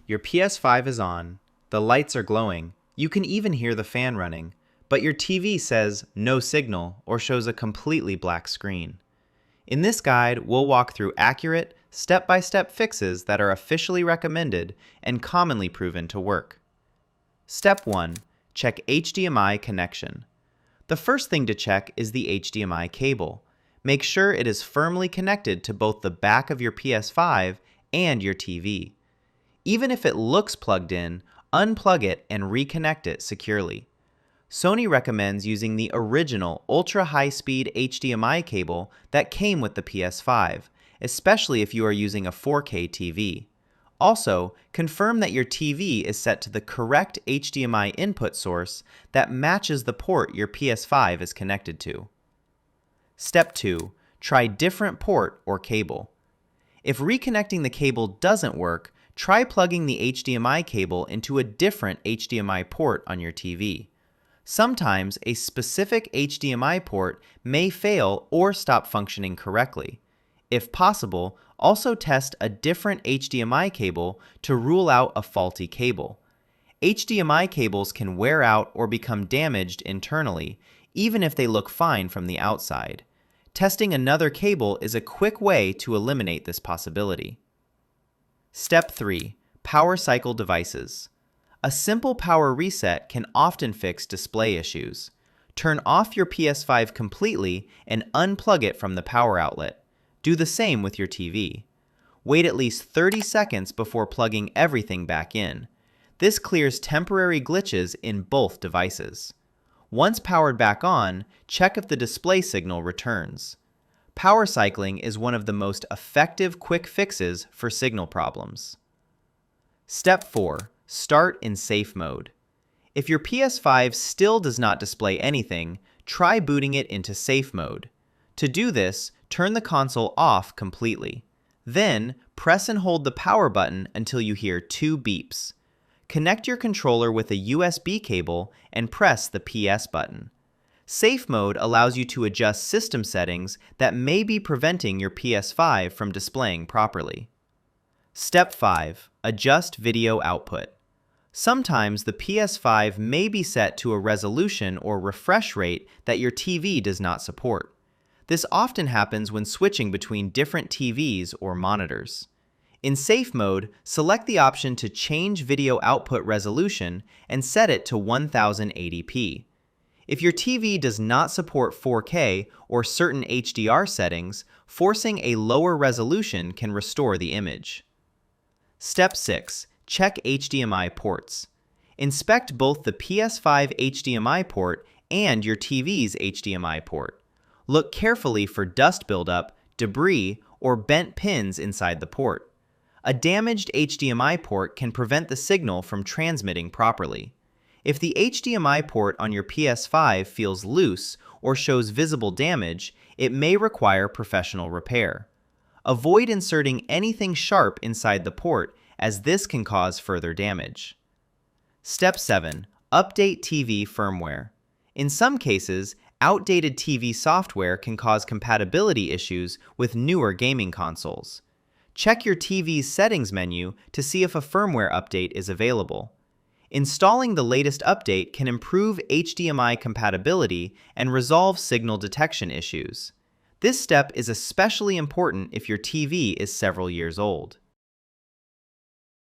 Your PS5 is on, the lights are glowing, you can even hear the fan running, but your TV says no signal or shows a completely black screen. In this guide, we'll walk through accurate, step-by-step fixes that are officially recommended and commonly proven to work. Step 1. Check HDMI connection. The first thing to check is the HDMI cable. Make sure it is firmly connected to both the back of your PS5 and your TV. Even if it looks plugged in, unplug it and reconnect it securely. Sony recommends using the original ultra-high-speed HDMI cable that came with the PS5, especially if you are using a 4K TV. Also, confirm that your TV is set to the correct HDMI input source that matches the port your PS5 is connected to. Step 2. Try different port or cable. If reconnecting the cable doesn't work, try plugging the HDMI cable into a different HDMI port on your TV. Sometimes a specific HDMI port may fail or stop functioning correctly. If possible, also test a different HDMI cable to rule out a faulty cable. HDMI cables can wear out or become damaged internally, even if they look fine from the outside. Testing another cable is a quick way to eliminate this possibility. Step 3. Power cycle devices. A simple power reset can often fix display issues. Turn off your PS5 completely and unplug it from the power outlet. Do the same with your TV. Wait at least 30 seconds before plugging everything back in. This clears temporary glitches in both devices. Once powered back on, check if the display signal returns. Power cycling is one of the most effective quick fixes for signal problems. Step 4. Start in safe mode. If your PS5 still does not display anything, try booting it into safe mode. To do this, turn the console off completely. Then, press and hold the power button until you hear 2 beeps. Connect your controller with a USB cable and press the PS button. Safe mode allows you to adjust system settings that may be preventing your PS5 from displaying properly. Step 5. Adjust video output. Sometimes the PS5 may be set to a resolution or refresh rate that your TV does not support. This often happens when switching between different TVs or monitors. In safe mode, select the option to change video output resolution and set it to 1080p. If your TV does not support 4K or certain HDR settings, forcing a lower resolution can restore the image. Step 6. Check HDMI ports. Inspect both the PS5 HDMI port and your TV's HDMI port. Look carefully for dust buildup, debris, or bent pins inside the port. A damaged HDMI port can prevent the signal from transmitting properly. If the HDMI port on your PS5 feels loose or shows visible damage, it may require professional repair. Avoid inserting anything sharp inside the port, as this can cause further damage. Step 7. Update TV firmware. In some cases, outdated TV software can cause compatibility issues with newer gaming consoles. Check your TV's settings menu to see if a firmware update is available. Installing the latest update can improve HDMI compatibility and resolve signal detection issues. This step is especially important if your TV is several years old.